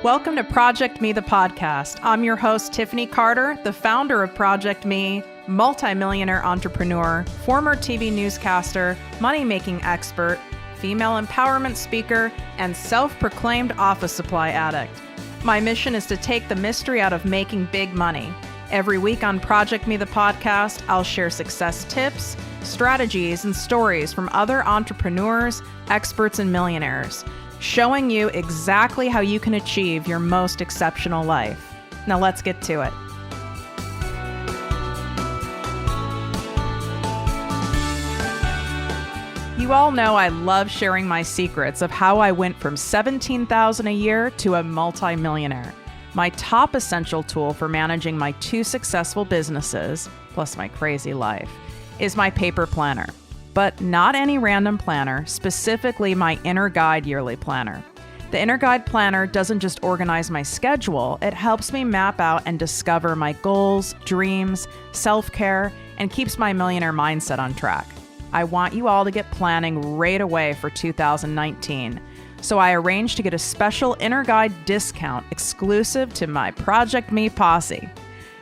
Welcome to ProjectME, the podcast. I'm your host, Tiffany Carter, the founder of ProjectME, multimillionaire entrepreneur, former TV newscaster, money-making expert, female empowerment speaker, and self-proclaimed office supply addict. My mission is to take the mystery out of making big money. Every week on ProjectME, the podcast, I'll share success tips, strategies, and stories from other entrepreneurs, experts, and millionaires, showing you exactly how you can achieve your most exceptional life. Now let's get to it. You all know I love sharing my secrets of how I went from $17,000 a year to a multimillionaire. My top essential tool for managing my two successful businesses, plus my crazy life, is my paper planner. But not any random planner, specifically my Inner Guide yearly planner. The Inner Guide planner doesn't just organize my schedule, it helps me map out and discover my goals, dreams, self-care, and keeps my millionaire mindset on track. I want you all to get planning right away for 2019. So I arranged to get a special Inner Guide discount exclusive to my ProjectME posse.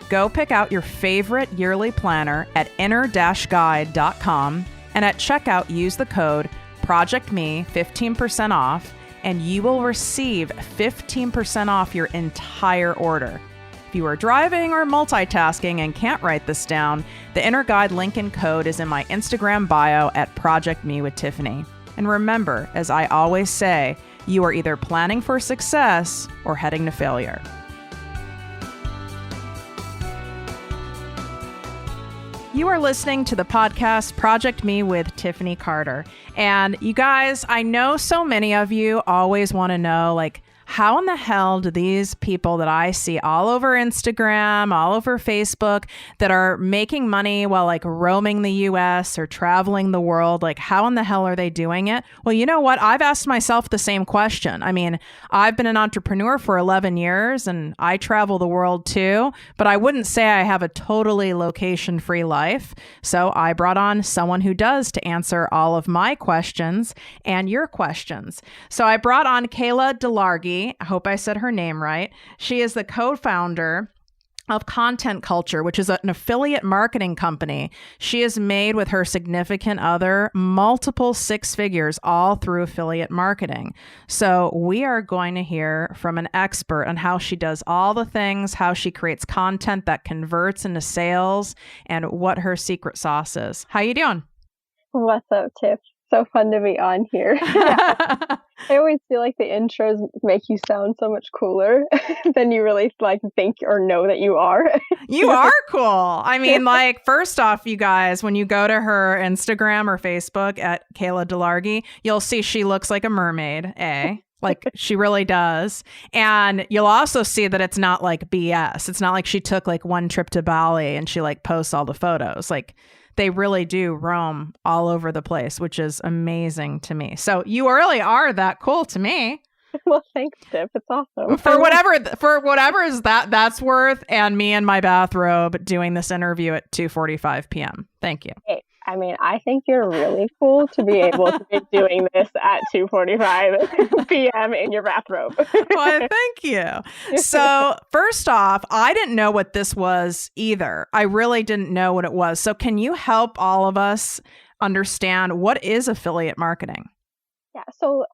Go pick out your favorite yearly planner at inner-guide.com. And at checkout, use the code ProjectME 15% off, and you will receive 15% off your entire order. If you are driving or multitasking and can't write this down, the Inner Guide link and code is in my Instagram bio at ProjectME with Tiffany. And remember, as I always say, you are either planning for success or heading to failure. You are listening to the podcast ProjectME with Tiffany Carter. And you guys, I know so many of you always want to know, how in the hell do these people that I see all over Instagram, all over Facebook, that are making money while roaming the US or traveling the world, how in the hell are they doing it? Well, you know what? I've asked myself the same question. I mean, I've been an entrepreneur for 11 years and I travel the world too, but I wouldn't say I have a totally location-free life. So I brought on someone who does to answer all of my questions and your questions. So I brought on Kayla DeLargy. I hope I said her name right. She is the co-founder of Content Culture, which is an affiliate marketing company. She has made with her significant other multiple six figures all through affiliate marketing. So we are going to hear from an expert on how she does all the things, how she creates content that converts into sales, and what her secret sauce is. How you doing? What's up, Tiff? So fun to be on here. Yeah. I always feel like the intros make you sound so much cooler than you really think or know that you are. You are cool. I mean, first off, you guys, when you go to her Instagram or Facebook at Kayla DeLargy, you'll see she looks like a mermaid, she really does. And you'll also see that it's not BS. It's not like she took one trip to Bali and she posts all the photos. They really do roam all over the place, which is amazing to me. So you really are that cool to me. Well, thanks, Tiff. It's awesome. For whatever is that's worth, and me in my bathrobe doing this interview at 2:45 p.m. Thank you. Hey, I think you're really cool to be able to be doing this at 2:45 p.m. in your bathrobe. Well, thank you. So first off, I didn't know what this was either. I really didn't know what it was. So can you help all of us understand what is affiliate marketing? Yeah. So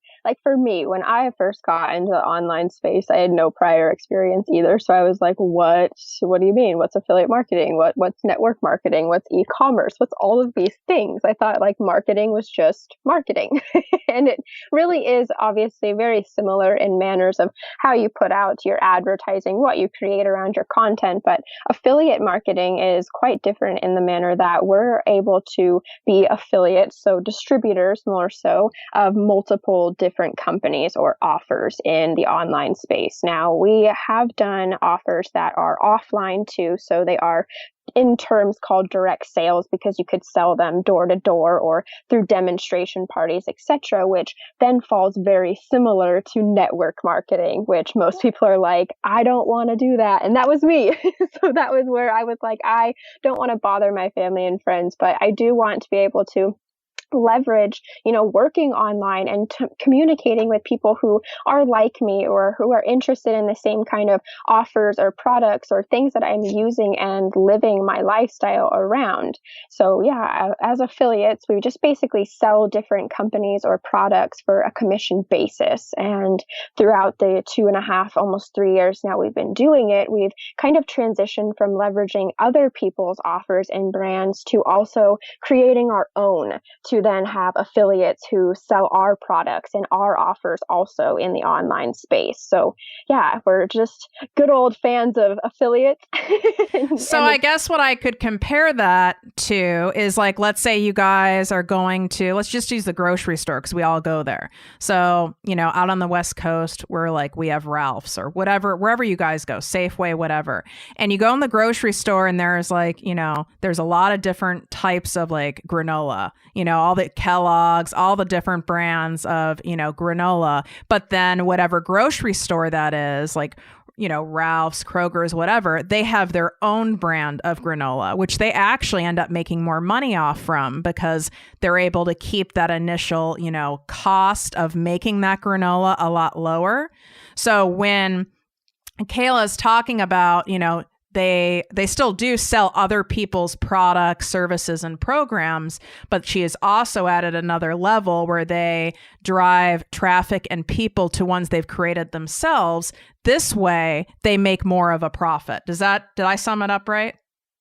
for me, when I first got into the online space, I had no prior experience either. So I was like, what do you mean? What's affiliate marketing? What's network marketing? What's e-commerce? What's all of these things? I thought marketing was just marketing. And it really is obviously very similar in manners of how you put out your advertising, what you create around your content. But affiliate marketing is quite different in the manner that we're able to be affiliates, so distributors more so, of multiple different companies or offers in the online space. Now, we have done offers that are offline too, so they are in terms called direct sales because you could sell them door to door or through demonstration parties, etc., which then falls very similar to network marketing, which most people are like, I don't want to do that. And that was me. So that was where I was like, I don't want to bother my family and friends, but I do want to be able to leverage, working online and communicating with people who are like me or who are interested in the same kind of offers or products or things that I'm using and living my lifestyle around. So yeah, as affiliates, we just basically sell different companies or products for a commission basis. And throughout the 2.5, almost 3 years now we've been doing it, we've kind of transitioned from leveraging other people's offers and brands to also creating our own, to then have affiliates who sell our products and our offers also in the online space. So yeah, we're just good old fans of affiliates. So I guess what I could compare that to is like, let's say you guys are going to, let's just use the grocery store because we all go there. So, out on the West Coast, we have Ralph's or whatever, wherever you guys go, Safeway, whatever. And you go in the grocery store and there's there's a lot of different types of like granola, all the Kellogg's, all the different brands of, granola. But then whatever grocery store that is, like, Ralph's, Kroger's, whatever, they have their own brand of granola, which they actually end up making more money off from because they're able to keep that initial, cost of making that granola a lot lower. So when Kayla's talking about, they still do sell other people's products, services, and programs, but she has also added another level where they drive traffic and people to ones they've created themselves. This way, they make more of a profit. Did I sum it up right?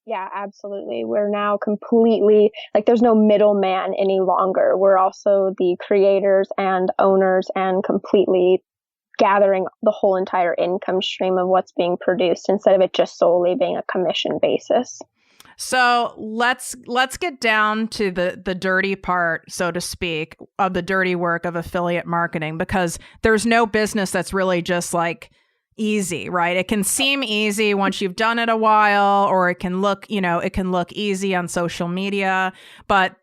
Yeah, absolutely. We're now completely, there's no middleman any longer. We're also the creators and owners and completely gathering the whole entire income stream of what's being produced instead of it just solely being a commission basis. So let's get down to the dirty part, so to speak, of the dirty work of affiliate marketing, because there's no business that's really just like easy, right? It can seem easy once you've done it a while, or it can look easy on social media, but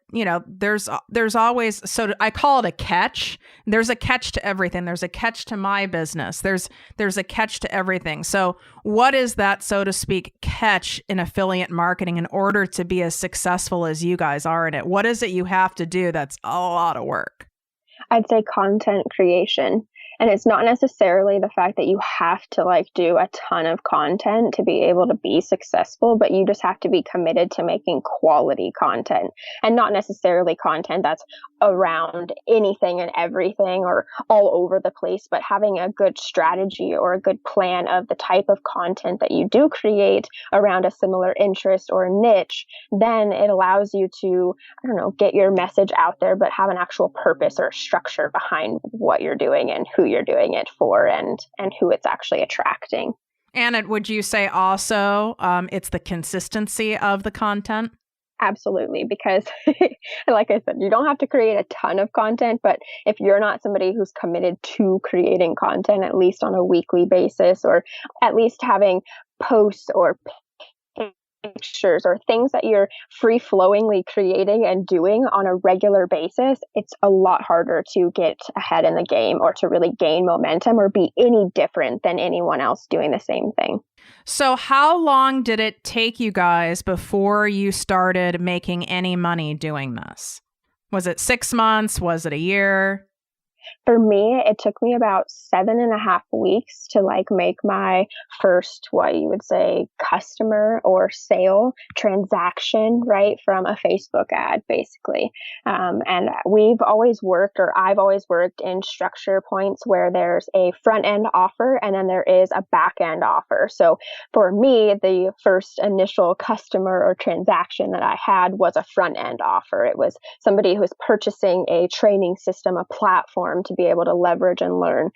there's always, so I call it a catch. There's a catch to everything. There's a catch to my business. There's a catch to everything. So what is that, so to speak, catch in affiliate marketing in order to be as successful as you guys are in it? What is it you have to do that's a lot of work? I'd say content creation. And it's not necessarily the fact that you have to do a ton of content to be able to be successful, but you just have to be committed to making quality content, and not necessarily content that's around anything and everything or all over the place, but having a good strategy or a good plan of the type of content that you do create around a similar interest or niche. Then it allows you to, get your message out there, but have an actual purpose or structure behind what you're doing and who you're doing it for and who it's actually attracting. And would you say also it's the consistency of the content? Absolutely, because like I said, you don't have to create a ton of content, but if you're not somebody who's committed to creating content, at least on a weekly basis, or at least having posts or pictures or things that you're free-flowingly creating and doing on a regular basis, it's a lot harder to get ahead in the game or to really gain momentum or be any different than anyone else doing the same thing. So how long did it take you guys before you started making any money doing this? Was it 6 months? Was it a year? For me, it took me about 7.5 weeks to make my first, what you would say, customer or sale transaction, right, from a Facebook ad, basically. And I've always worked in structure points where there's a front end offer and then there is a back end offer. So for me, the first initial customer or transaction that I had was a front end offer. It was somebody who was purchasing a training system, a platform to be able to leverage and learn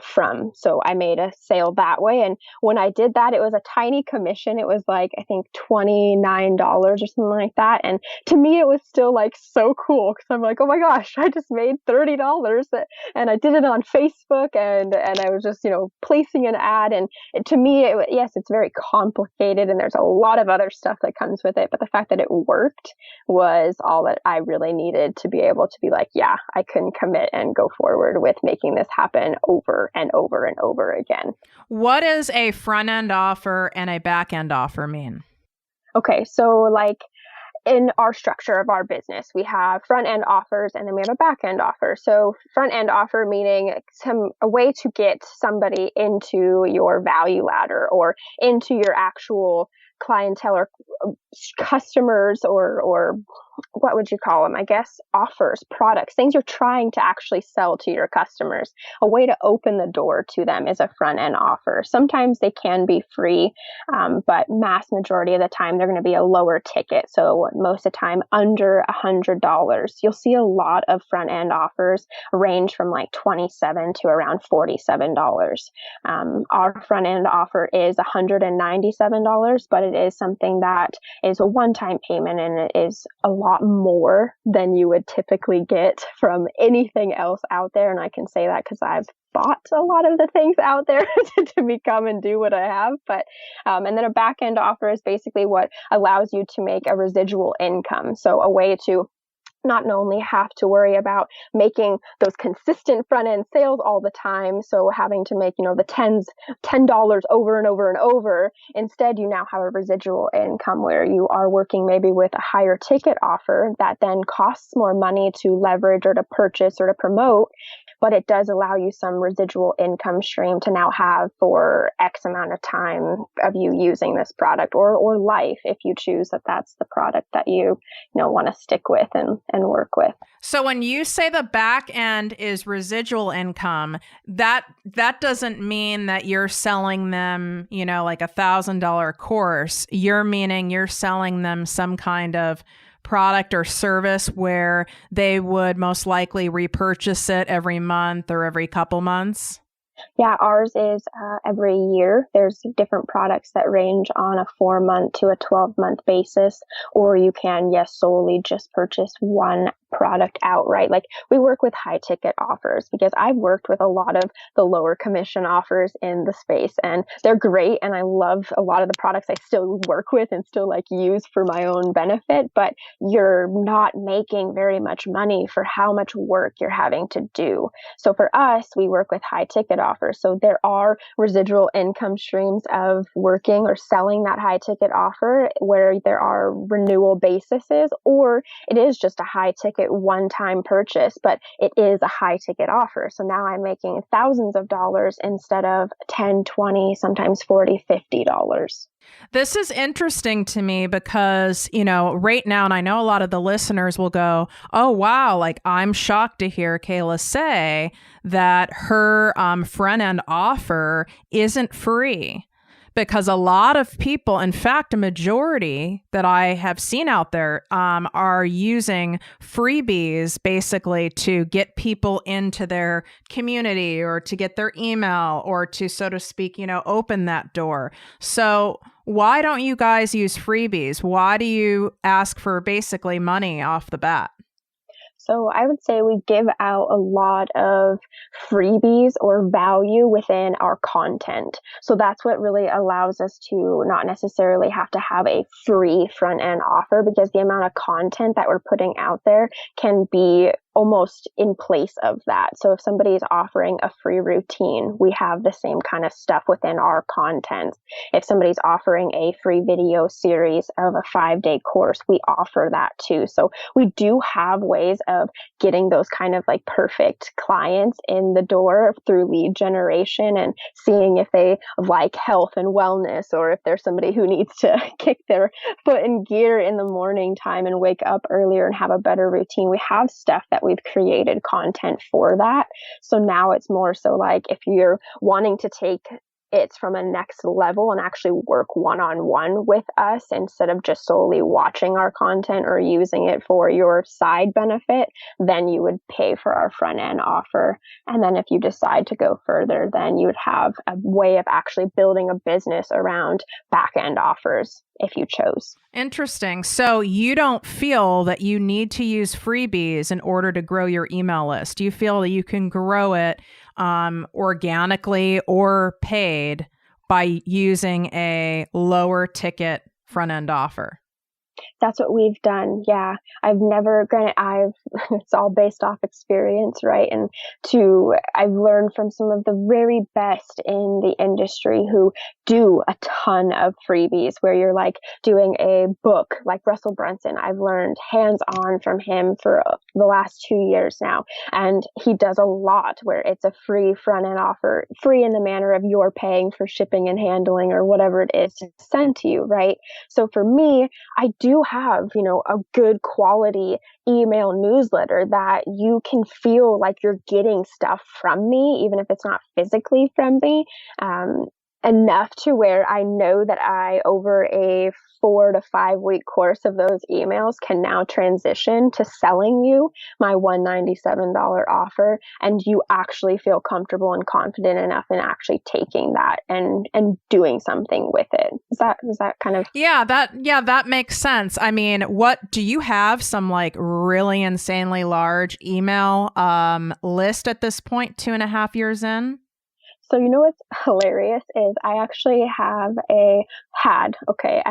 from. So I made a sale that way. And when I did that, it was a tiny commission. It was I think $29 or something like that. And to me, it was still so cool because I'm oh my gosh, I just made $30. And I did it on Facebook and I was just, placing an ad. And to me, yes, it's very complicated and there's a lot of other stuff that comes with it. But the fact that it worked was all that I really needed to be able to be yeah, I can commit and go forward with making this happen over and over and over again. What does a front end offer and a back end offer mean? Okay, so in our structure of our business, we have front end offers and then we have a back end offer. So front end offer meaning a way to get somebody into your value ladder or into your actual clientele or customers or what would you call them? I guess offers, products, things you're trying to actually sell to your customers. A way to open the door to them is a front end offer. Sometimes they can be free, but mass majority of the time they're going to be a lower ticket. So most of the time under $100. You'll see a lot of front end offers range from like $27 to around $47. Our front end offer is $197, but it is something that is a one-time payment and it is a lot more than you would typically get from anything else out there. And I can say that because I've bought a lot of the things out there to become and do what I have. But and then a back end offer is basically what allows you to make a residual income. So a way to not only have to worry about making those consistent front end sales all the time. So having to make, the $10 over and over and over. Instead, you now have a residual income where you are working maybe with a higher ticket offer that then costs more money to leverage or to purchase or to promote. But it does allow you some residual income stream to now have for X amount of time of you using this product or life if you choose that that's the product that you want to stick with and work with. So when you say the back end is residual income, that doesn't mean that you're selling them, like $1,000 course. You're meaning you're selling them some kind of product or service where they would most likely repurchase it every month or every couple months? Yeah, ours is every year. There's different products that range on a 4-month to a 12-month basis, or you can, solely just purchase one product outright. Like we work with high ticket offers because I've worked with a lot of the lower commission offers in the space and they're great. And I love a lot of the products I still work with and still use for my own benefit, but you're not making very much money for how much work you're having to do. So for us, we work with high ticket offers. So there are residual income streams of working or selling that high ticket offer where there are renewal bases, or it is just a high ticket one-time purchase, but it is a high ticket offer. So now I'm making thousands of dollars instead of 10, 20, sometimes 40, $50. This is interesting to me because, right now, and I know a lot of the listeners will go, oh, wow, I'm shocked to hear Kayla say that her front end offer isn't free. Because a lot of people, in fact, a majority that I have seen out there are using freebies basically to get people into their community or to get their email or to, so to speak, open that door. So why don't you guys use freebies? Why do you ask for basically money off the bat? So I would say we give out a lot of freebies or value within our content. So that's what really allows us to not necessarily have to have a free front end offer because the amount of content that we're putting out there can be almost in place of that. So if somebody is offering a free routine, we have the same kind of stuff within our content. If somebody's offering a free video series of a 5-day course, we offer that too. So we do have ways of getting those kind of perfect clients in the door through lead generation and seeing if they like health and wellness or if there's somebody who needs to kick their foot in gear in the morning time and wake up earlier and have a better routine. We have stuff that we've created content for that. So now it's more so if you're wanting to take it from a next level and actually work one-on-one with us instead of just solely watching our content or using it for your side benefit, then you would pay for our front end offer. And then if you decide to go further, then you would have a way of actually building a business around back end offers if you chose. Interesting. So you don't feel that you need to use freebies in order to grow your email list. You feel that you can grow it organically or paid by using a lower ticket front end offer. That's what we've done. Yeah. Granted, it's all based off experience, right? And I've learned from some of the very best in the industry who do a ton of freebies where you're like doing a book like Russell Brunson. I've learned hands on from him for the last 2 years now. And he does a lot where it's a free front end offer, free in the manner of you're paying for shipping and handling or whatever it is to send to you, right? So for me, I do have, a good quality email newsletter that you can feel like you're getting stuff from me, even if it's not physically from me. Enough to where I know that I, over a 4 to 5 week course of those emails, can now transition to selling you my $197 offer, and you actually feel comfortable and confident enough in actually taking that and doing something with it. Is that kind of? Yeah, that makes sense. I mean, what do you have? Some like really insanely large email list at this point, 2.5 years in? So what's hilarious is I actually I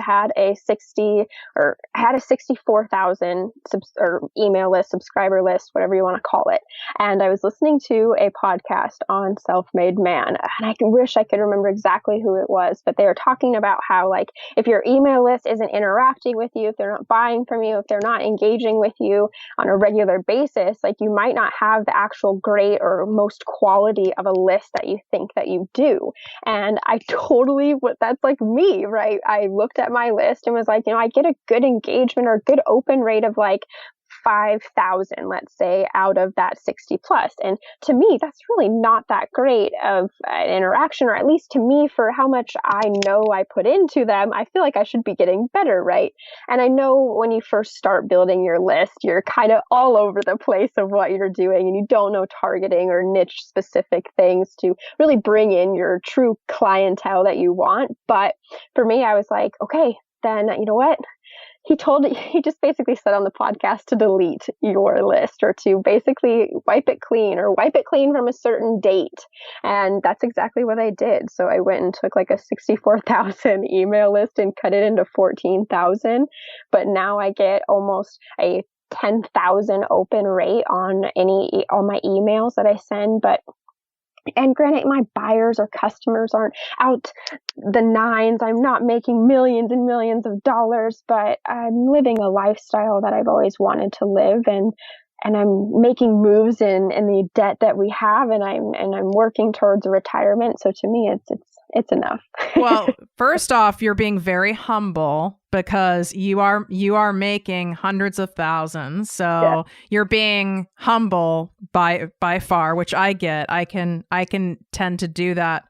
had a 64,000 email list, subscriber list, whatever you want to call it. And I was listening to a podcast on Self-Made Man, and I wish I could remember exactly who it was, but they were talking about how, like, if your email list isn't interacting with you, if they're not buying from you, if they're not engaging with you on a regular basis, like, you might not have the actual great or most quality of a list that you think that you do. And that's like me, right? I looked at my list and was like, I get a good engagement or good open rate of like 5,000, let's say, out of that 60 plus. And to me, that's really not that great of an interaction, or at least to me, for how much I know I put into them, I feel like I should be getting better, right? And I know when you first start building your list, you're kind of all over the place of what you're doing, and you don't know targeting or niche specific things to really bring in your true clientele that you want. But for me, I was like, okay, then you know what? He just basically said on the podcast to delete your list, or to basically wipe it clean from a certain date. And that's exactly what I did. So I went and took like a 64,000 email list and cut it into 14,000. But now I get almost a 10,000 open rate on my emails that I send. And granted, my buyers or customers aren't out the nines. I'm not making millions and millions of dollars, but I'm living a lifestyle that I've always wanted to live, and I'm making moves in the debt that we have, and I'm working towards a retirement. So to me, it's enough. Well, first off, you're being very humble because you are making hundreds of thousands. So yeah. You're being humble by far, which I get. I can tend to do that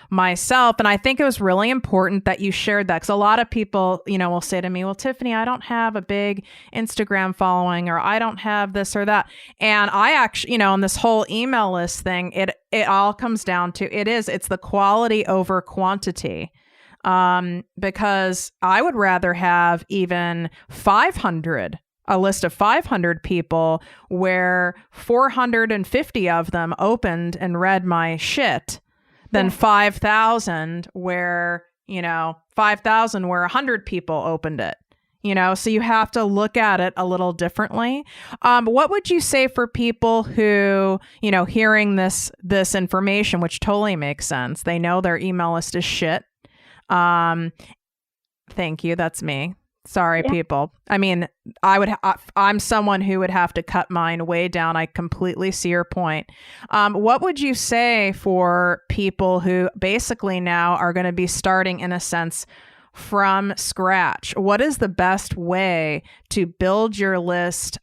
myself. And I think it was really important that you shared that, because a lot of people, will say to me, well, Tiffany, I don't have a big Instagram following, or I don't have this or that. And I actually, on this whole email list thing, it all comes down to, it's the quality over quantity. Because I would rather have even a list of 500 people where 450 of them opened and read my shit than 5,000 where 5,000 where 100 people opened it. So you have to look at it a little differently. What would you say for people who, hearing this information, which totally makes sense, they know their email list is shit. Thank you. That's me. Sorry, people. I mean, I'm someone who would have to cut mine way down. I completely see your point. What would you say for people who basically now are going to be starting, in a sense, from scratch? What is the best way to build your list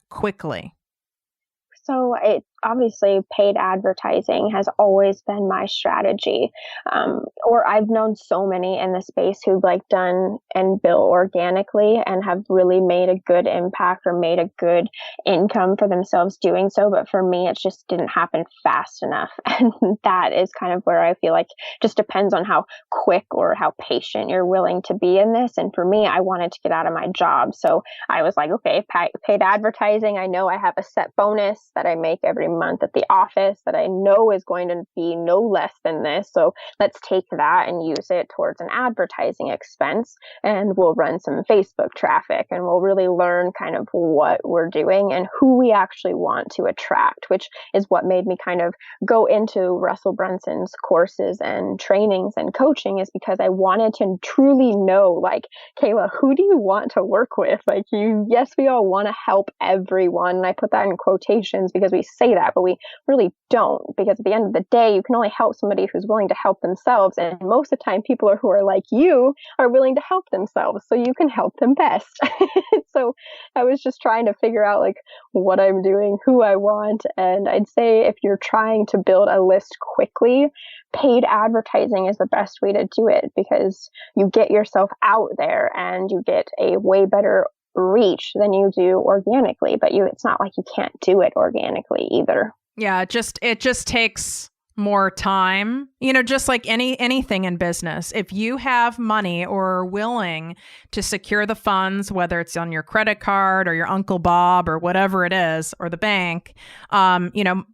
quickly? So obviously paid advertising has always been my strategy. Or I've known so many in the space who've done and built organically and have really made a good impact or made a good income for themselves doing so. But for me, it just didn't happen fast enough. And that is kind of where I feel like just depends on how quick or how patient you're willing to be in this. And for me, I wanted to get out of my job. So I was like, okay, paid advertising. I know I have a set bonus that I make every month at the office that I know is going to be no less than this. So let's take that and use it towards an advertising expense. And we'll run some Facebook traffic and we'll really learn kind of what we're doing and who we actually want to attract, which is what made me kind of go into Russell Brunson's courses and trainings and coaching, is because I wanted to truly know, like, Kayla, who do you want to work with? Like, yes, we all want to help everyone. And I put that in quotations because we say that, but we really don't, because at the end of the day, you can only help somebody who's willing to help themselves. And most of the time, people who are like you are willing to help themselves, so you can help them best. So I was just trying to figure out like what I'm doing, who I want. And I'd say if you're trying to build a list quickly, paid advertising is the best way to do it, because you get yourself out there and you get a way better reach than you do organically. But it's not like you can't do it organically either. Yeah, it just takes more time, just like anything in business. If you have money or are willing to secure the funds, whether it's on your credit card or your Uncle Bob or whatever it is, or the bank,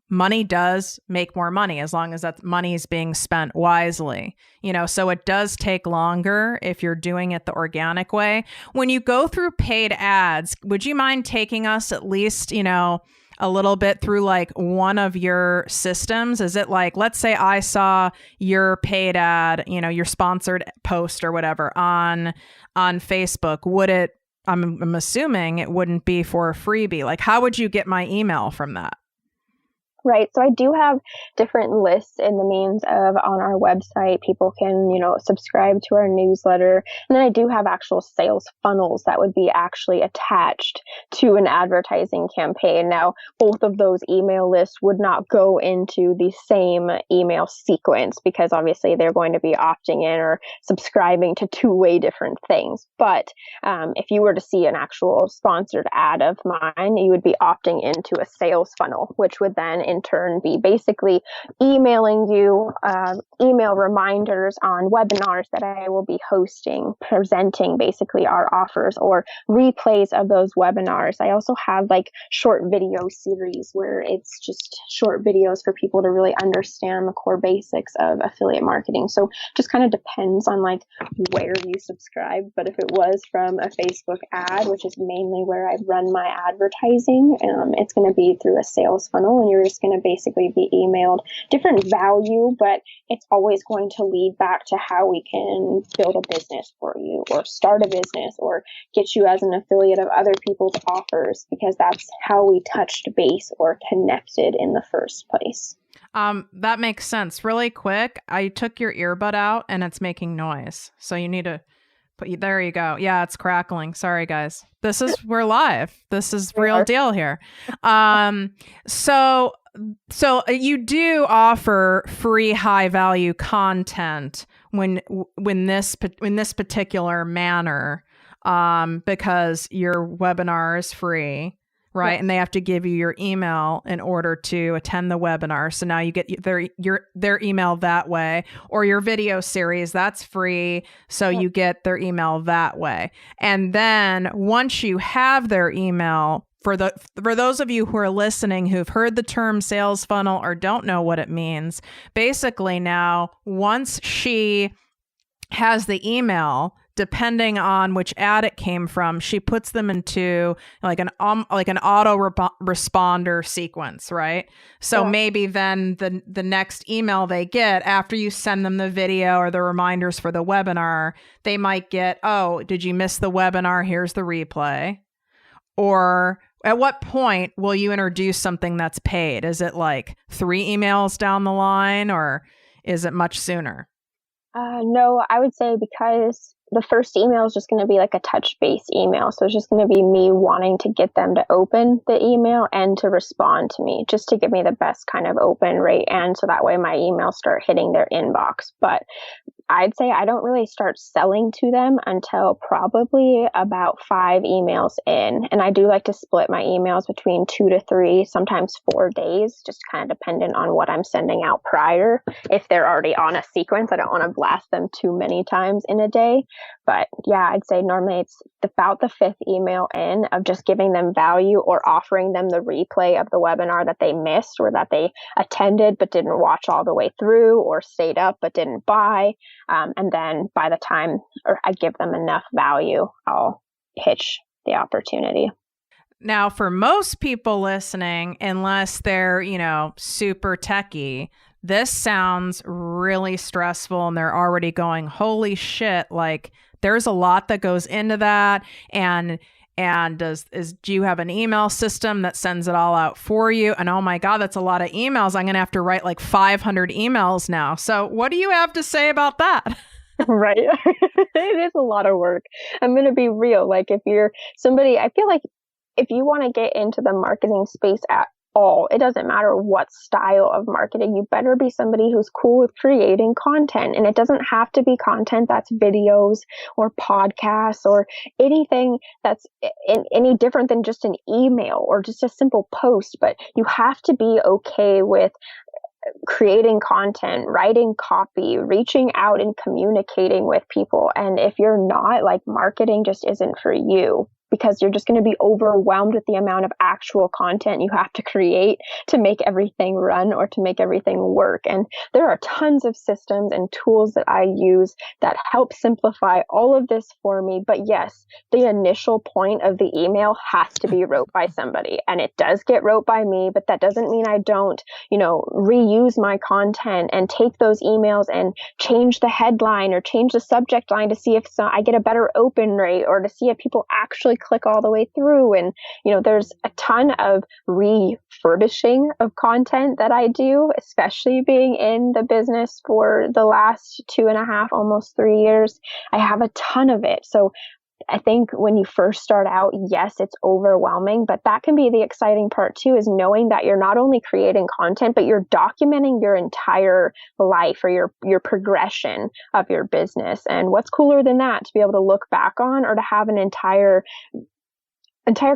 money does make more money as long as that money is being spent wisely. So it does take longer if you're doing it the organic way. When you go through paid ads, would you mind taking us at least, a little bit through like one of your systems? Is it like, let's say I saw your paid ad, your sponsored post or whatever on Facebook. I'm assuming it wouldn't be for a freebie. Like, how would you get my email from that? Right. So I do have different lists in the means of on our website. People can, subscribe to our newsletter. And then I do have actual sales funnels that would be actually attached to an advertising campaign. Now, both of those email lists would not go into the same email sequence, because obviously they're going to be opting in or subscribing to two-way different things. But if you were to see an actual sponsored ad of mine, you would be opting into a sales funnel, which would then in turn be basically emailing you email reminders on webinars that I will be hosting, presenting basically our offers or replays of those webinars. I also have like short video series where it's just short videos for people to really understand the core basics of affiliate marketing. So just kind of depends on like where you subscribe. But if it was from a Facebook ad, which is mainly where I run my advertising, it's going to be through a sales funnel, and you're just going to basically be emailed different value, but it's always going to lead back to how we can build a business for you or start a business or get you as an affiliate of other people's offers, because that's how we touched base or connected in the first place. That makes sense. Really quick, I took your earbud out and it's making noise. So you need to there you go. Yeah, it's crackling. Sorry, guys. We're live. This is real deal here. So you do offer free high value content when this particular manner, because your webinar is free, right? Yeah. And they have to give you your email in order to attend the webinar. So now you get their email that way, or your video series, that's free. So you get their email that way. And then once you have their email, for those of you who are listening who've heard the term sales funnel or don't know what it means, basically now once she has the email, depending on which ad it came from, she puts them into like an auto responder sequence, right? So maybe then the next email they get after you send them the video or the reminders for the webinar, they might get, oh, did you miss the webinar? Here's the replay. Or at what point will you introduce something that's paid? Is it like 3 emails down the line, or is it much sooner? No, I would say because the first email is just going to be like a touch base email. So it's just going to be me wanting to get them to open the email and to respond to me, just to give me the best kind of open rate. And so that way my emails start hitting their inbox. But I'd say I don't really start selling to them until probably about 5 emails in. And I do like to split my emails between 2 to 3, sometimes 4 days, just kind of dependent on what I'm sending out prior. If they're already on a sequence, I don't want to blast them too many times in a day. But yeah, I'd say normally it's about the 5th email in of just giving them value or offering them the replay of the webinar that they missed or that they attended but didn't watch all the way through, or stayed up but didn't buy. And then by the time I give them enough value, I'll pitch the opportunity. Now, for most people listening, unless they're, super techie, this sounds really stressful and they're already going, holy shit, like there's a lot that goes into that. And do you have an email system that sends it all out for you? And oh my God, that's a lot of emails. I'm going to have to write like 500 emails now. So what do you have to say about that? Right. It is a lot of work. I'm going to be real. Like if you're somebody, I feel like if you want to get into the marketing space at all, it doesn't matter what style of marketing, you better be somebody who's cool with creating content. And it doesn't have to be content that's videos or podcasts or anything that's any different than just an email or just a simple post. But you have to be okay with creating content, writing copy, reaching out and communicating with people. And if you're not, like, marketing just isn't for you, because you're just going to be overwhelmed with the amount of actual content you have to create to make everything run or to make everything work. And there are tons of systems and tools that I use that help simplify all of this for me. But yes, the initial point of the email has to be wrote by somebody, and it does get wrote by me, but that doesn't mean I don't, reuse my content and take those emails and change the headline or change the subject line to see if I get a better open rate, or to see if people actually click all the way through. And, there's a ton of refurbishing of content that I do, especially being in the business for the last 2.5, almost 3 years. I have a ton of it. So I think when you first start out, yes, it's overwhelming, but that can be the exciting part too, is knowing that you're not only creating content, but you're documenting your entire life or your progression of your business. And what's cooler than that, to be able to look back on, or to have an entire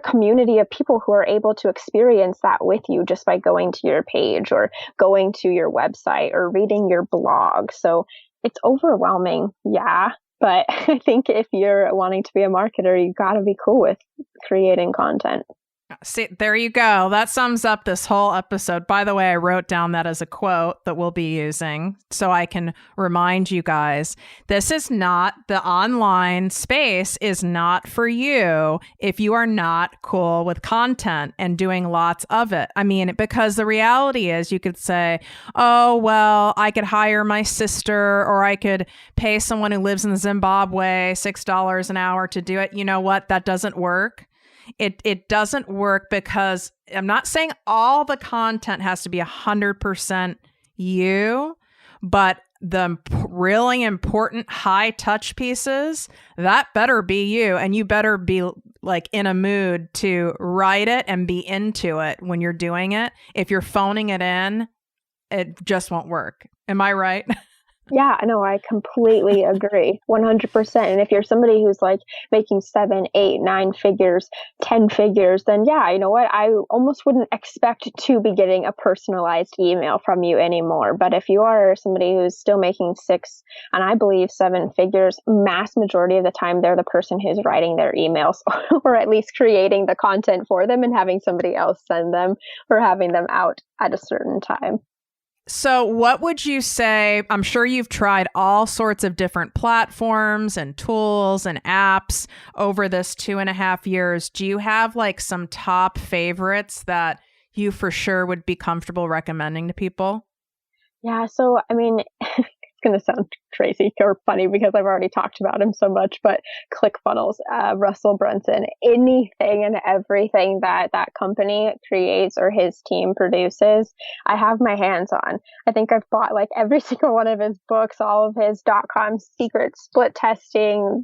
community of people who are able to experience that with you just by going to your page or going to your website or reading your blog. So it's overwhelming. Yeah. But I think if you're wanting to be a marketer, you got to be cool with creating content. See, there you go. That sums up this whole episode. By the way, I wrote down that as a quote that we'll be using so I can remind you guys. This is not, the online space is not for you if you are not cool with content and doing lots of it. I mean, because the reality is, you could say, oh, well, I could hire my sister, or I could pay someone who lives in Zimbabwe $6 an hour to do it. You know what? That doesn't work. It doesn't work, because I'm not saying all the content has to be 100% you, but the really important high touch pieces, that better be you. And you better be like in a mood to write it and be into it when you're doing it. If you're phoning it in, it just won't work. Am I right? Yeah, no, I completely agree. 100%. And if you're somebody who's like making 7, 8, 9 figures, 10 figures, then yeah, you know what? I almost wouldn't expect to be getting a personalized email from you anymore. But if you are somebody who's still making 6, and I believe 7 figures, mass majority of the time, they're the person who's writing their emails or at least creating the content for them and having somebody else send them, or having them out at a certain time. So what would you say? I'm sure you've tried all sorts of different platforms and tools and apps over this 2.5 years. Do you have like some top favorites that you for sure would be comfortable recommending to people? Yeah, so I mean, it's going to sound crazy or funny because I've already talked about him so much, but ClickFunnels, Russell Brunson, anything and everything that company creates or his team produces, I have my hands on. I think I've bought like every single one of his books, all of his .com secrets, split testing,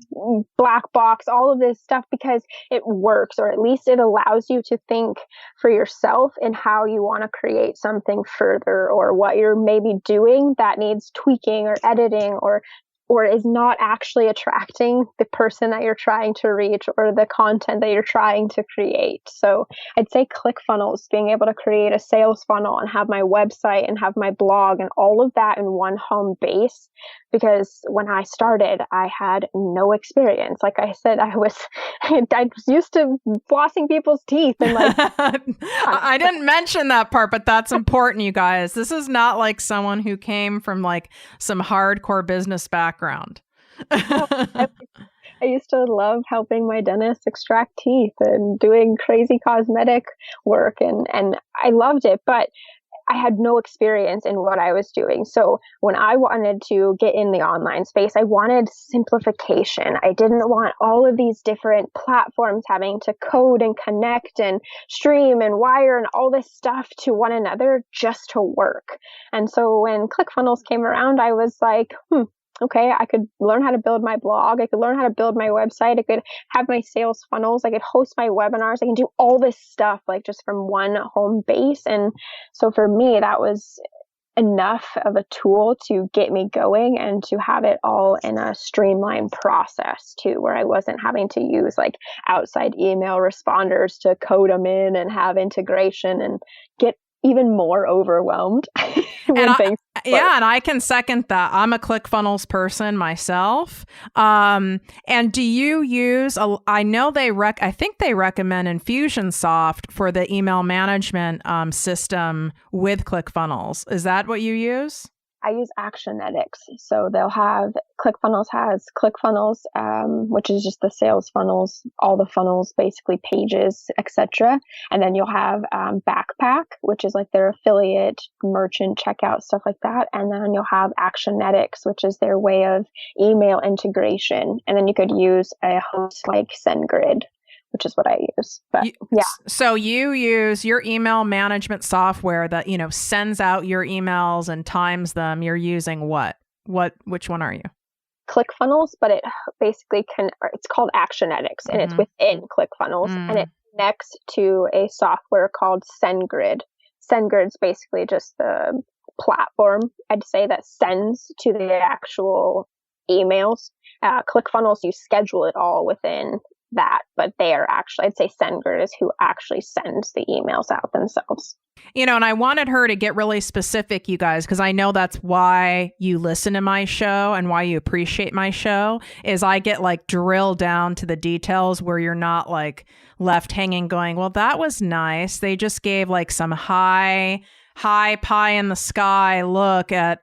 black box, all of this stuff, because it works, or at least it allows you to think for yourself in how you want to create something further, or what you're maybe doing that needs tweaking or editing, or or is not actually attracting the person that you're trying to reach or the content that you're trying to create. So I'd say ClickFunnels, being able to create a sales funnel and have my website and have my blog and all of that in one home base. Because when I started, I had no experience. Like I said, I was used to flossing people's teeth and like. I didn't mention that part, but that's important, you guys. This is not like someone who came from like some hardcore business background. I used to love helping my dentist extract teeth and doing crazy cosmetic work, and I loved it, but I had no experience in what I was doing. So when I wanted to get in the online space, I wanted simplification. I didn't want all of these different platforms having to code and connect and stream and wire and all this stuff to one another just to work. And so when ClickFunnels came around, I was like, okay, I could learn how to build my blog. I could learn how to build my website. I could have my sales funnels. I could host my webinars. I can do all this stuff like just from one home base. And so for me, that was enough of a tool to get me going and to have it all in a streamlined process too, where I wasn't having to use like outside email responders to code them in and have integration and get even more overwhelmed. And I can second that. I'm a ClickFunnels person myself. And do you use? I know I think they recommend Infusionsoft for the email management system with ClickFunnels. Is that what you use? I use Actionetics. So they'll have ClickFunnels has ClickFunnels, which is just the sales funnels, all the funnels, basically pages, etc. And then you'll have Backpack, which is like their affiliate merchant checkout, stuff like that. And then you'll have Actionetics, which is their way of email integration. And then you could use a host like SendGrid, which is what I use. But yeah. So you use your email management software that, sends out your emails and times them. You're using what? Which one are you? ClickFunnels, but it basically it's called Actionetics, and it's within ClickFunnels, and it connects to a software called SendGrid. SendGrid's basically just the platform, I'd say, that sends to the actual emails. ClickFunnels, you schedule it all within that, but they are actually, I'd say SendGrid is who actually sends the emails out themselves. And I wanted her to get really specific, you guys, because I know that's why you listen to my show and why you appreciate my show, is I get like drilled down to the details where you're not like left hanging going, well, that was nice. They just gave like some high pie in the sky look at,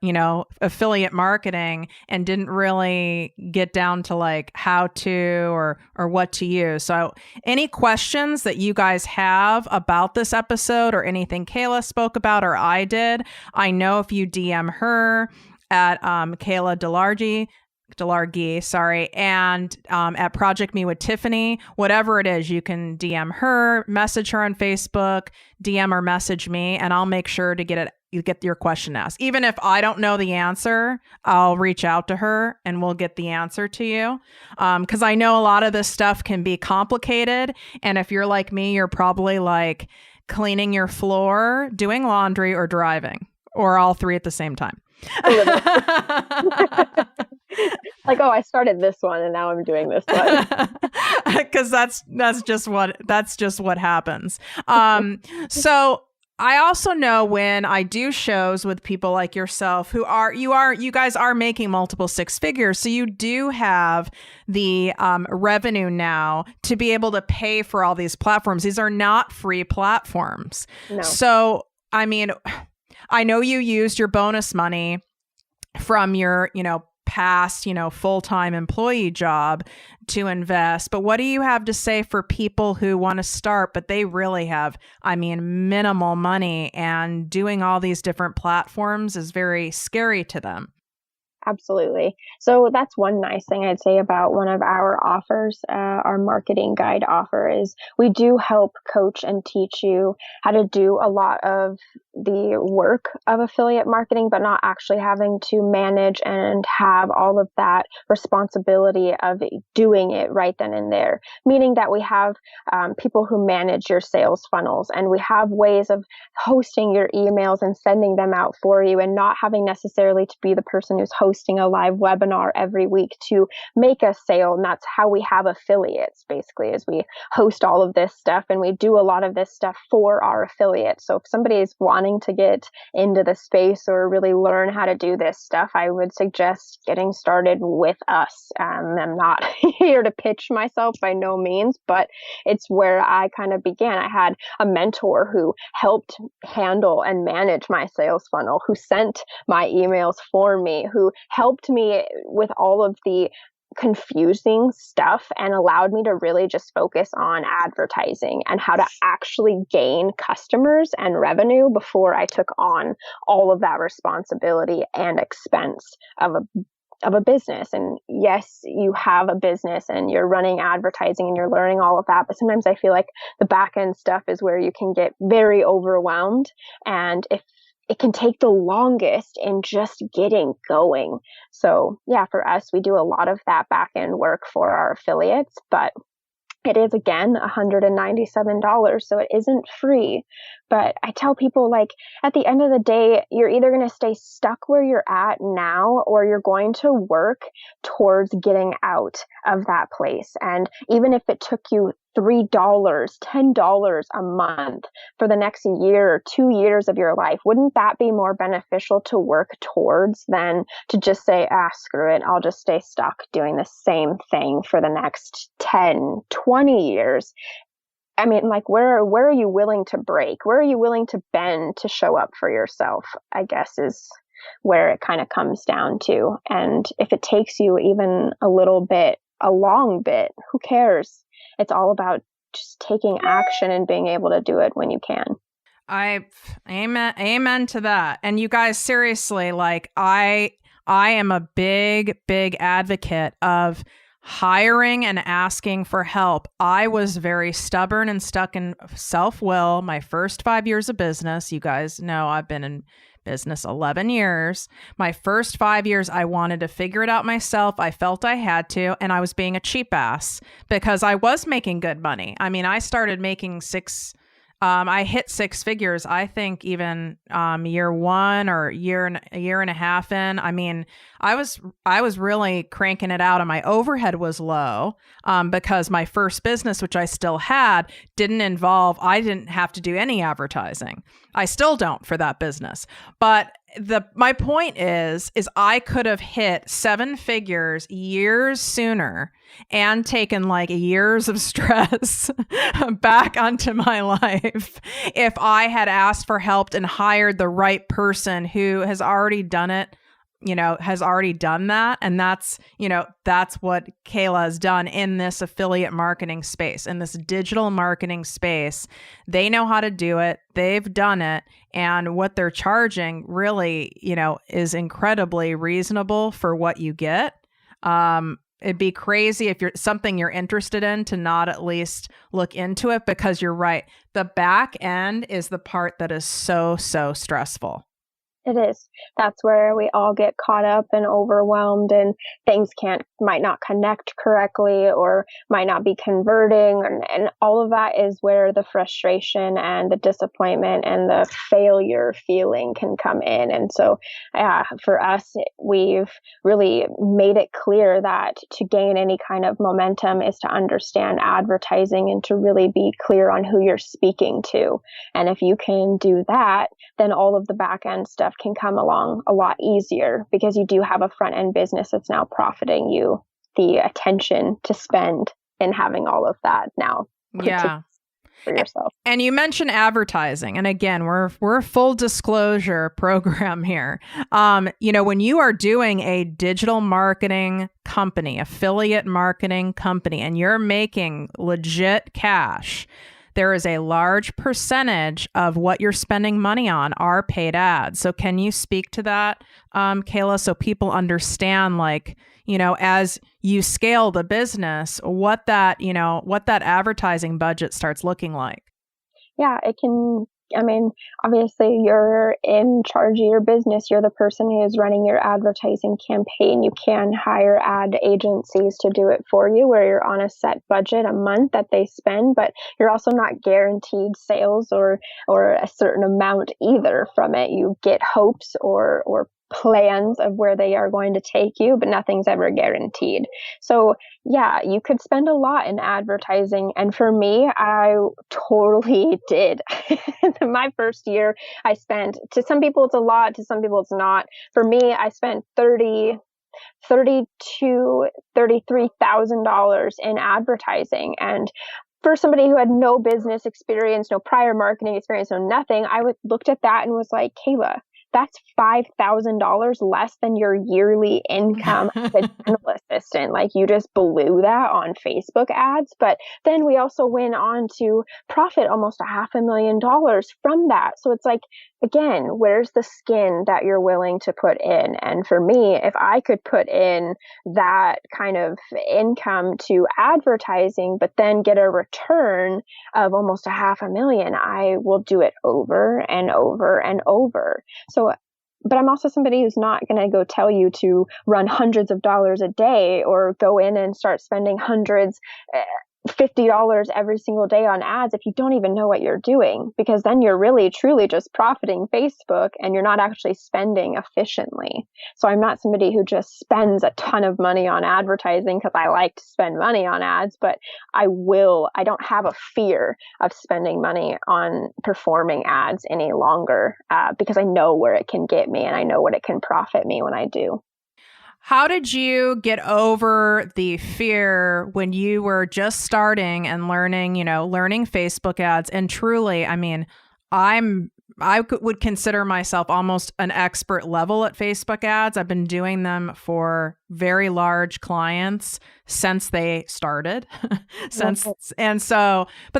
affiliate marketing and didn't really get down to like how to or what to use. So any questions that you guys have about this episode or anything Kayla spoke about or I did, I know if you DM her at Kayla Delargy, and at ProjectME with Tiffany, whatever it is, you can DM her, message her on Facebook, DM or message me, and I'll make sure to get your question asked. Even if I don't know the answer, I'll reach out to her and we'll get the answer to you. Because I know a lot of this stuff can be complicated, and if you're like me, you're probably like cleaning your floor, doing laundry, or driving, or all three at the same time. Like, oh, I started this one and now I'm doing this one. Because that's just what happens. So I also know when I do shows with people like yourself who you guys are making multiple six figures. So you do have the revenue now to be able to pay for all these platforms. These are not free platforms. No. So, I mean, I know you used your bonus money from your, past, full-time employee job to invest. But what do you have to say for people who want to start, but they really have, minimal money, and doing all these different platforms is very scary to them? Absolutely. So that's one nice thing I'd say about one of our offers, our marketing guide offer, is we do help coach and teach you how to do a lot of the work of affiliate marketing, but not actually having to manage and have all of that responsibility of doing it right then and there. Meaning that we have people who manage your sales funnels, and we have ways of hosting your emails and sending them out for you, and not having necessarily to be the person who's hosting hosting a live webinar every week to make a sale. And that's how we have affiliates, basically, is we host all of this stuff and we do a lot of this stuff for our affiliates. So if somebody is wanting to get into the space or really learn how to do this stuff, I would suggest getting started with us. I'm not here to pitch myself by no means, but it's where I kind of began. I had a mentor who helped handle and manage my sales funnel, who sent my emails for me, who helped me with all of the confusing stuff and allowed me to really just focus on advertising and how to actually gain customers and revenue before I took on all of that responsibility and expense of a business. And yes, you have a business and you're running advertising and you're learning all of that. But sometimes I feel like the back end stuff is where you can get very overwhelmed. And if it can take the longest in just getting going. So yeah, for us, we do a lot of that back end work for our affiliates, but it is, again, $197. So it isn't free. But I tell people, like, at the end of the day, you're either going to stay stuck where you're at now, or you're going to work towards getting out of that place. And even if it took you $3, $10 a month for the next year or 2 years of your life, wouldn't that be more beneficial to work towards than to just say, screw it, I'll just stay stuck doing the same thing for the next 10, 20 years? I mean, like, where are you willing to break? Where are you willing to bend to show up for yourself, I guess, is where it kind of comes down to. And if it takes you even a little bit, a long bit, who cares? It's all about just taking action and being able to do it when you can. Amen to that. And you guys, seriously, like, I am a big advocate of hiring and asking for help. I was very stubborn and stuck in self-will my first 5 years of business. You guys know I've been in business 11 years. My first 5 years, I wanted to figure it out myself. I felt I had to, and I was being a cheap ass because I was making good money. I mean, I started making I hit six figures, I think, even year one or a year and a half in. I mean, I was really cranking it out, and my overhead was low because my first business, which I still had, I didn't have to do any advertising. I still don't for that business. But my point is I could have hit seven figures years sooner and taken like years of stress back onto my life if I had asked for help and hired the right person who has already done it, has already done that. And that's what Kayla has done in this affiliate marketing space, in this digital marketing space. They know how to do it. They've done it. And what they're charging really, is incredibly reasonable for what you get. It'd be crazy if you're interested in to not at least look into it, because you're right. The back end is the part that is so stressful. It is. That's where we all get caught up and overwhelmed, and things might not connect correctly or might not be converting. And all of that is where the frustration and the disappointment and the failure feeling can come in. And so for us, we've really made it clear that to gain any kind of momentum is to understand advertising and to really be clear on who you're speaking to. And if you can do that, then all of the back end stuff can come along a lot easier, because you do have a front end business that's now profiting you the attention to spend in having all of that now. Yeah. For yourself. And you mentioned advertising. And again, we're a full disclosure program here. When you are doing a digital marketing company, affiliate marketing company, and you're making legit cash, there is a large percentage of what you're spending money on are paid ads. So can you speak to that, Kayla, so people understand, as you scale the business, what that advertising budget starts looking like? Yeah, it can. I mean, obviously, you're in charge of your business. You're the person who is running your advertising campaign. You can hire ad agencies to do it for you, where you're on a set budget a month that they spend, but you're also not guaranteed sales or a certain amount either from it. You get hopes or plans of where they are going to take you, but nothing's ever guaranteed. So yeah, you could spend a lot in advertising. And for me, I totally did. My first year, I spent, to some people it's a lot, to some people it's not. For me, I spent $33,000 in advertising. And for somebody who had no business experience, no prior marketing experience, no nothing, looked at that and was like, Kayla, that's $5,000 less than your yearly income as a dental assistant. Like, you just blew that on Facebook ads. But then we also went on to profit almost $500,000 from that. So it's like, again, where's the skin that you're willing to put in? And for me, if I could put in that kind of income to advertising, but then get a return of almost $500,000, I will do it over and over and over. So, but I'm also somebody who's not going to go tell you to run hundreds of dollars a day or go in and start spending hundreds, $50 every single day on ads if you don't even know what you're doing, because then you're really truly just profiting Facebook and you're not actually spending efficiently. So I'm not somebody who just spends a ton of money on advertising because I like to spend money on ads, but I don't have a fear of spending money on performing ads any longer, because I know where it can get me and I know what it can profit me when I do. How did you get over the fear when you were just starting and learning Facebook ads? And truly, I mean, would consider myself almost an expert level at Facebook ads. I've been doing them for very large clients since they started. But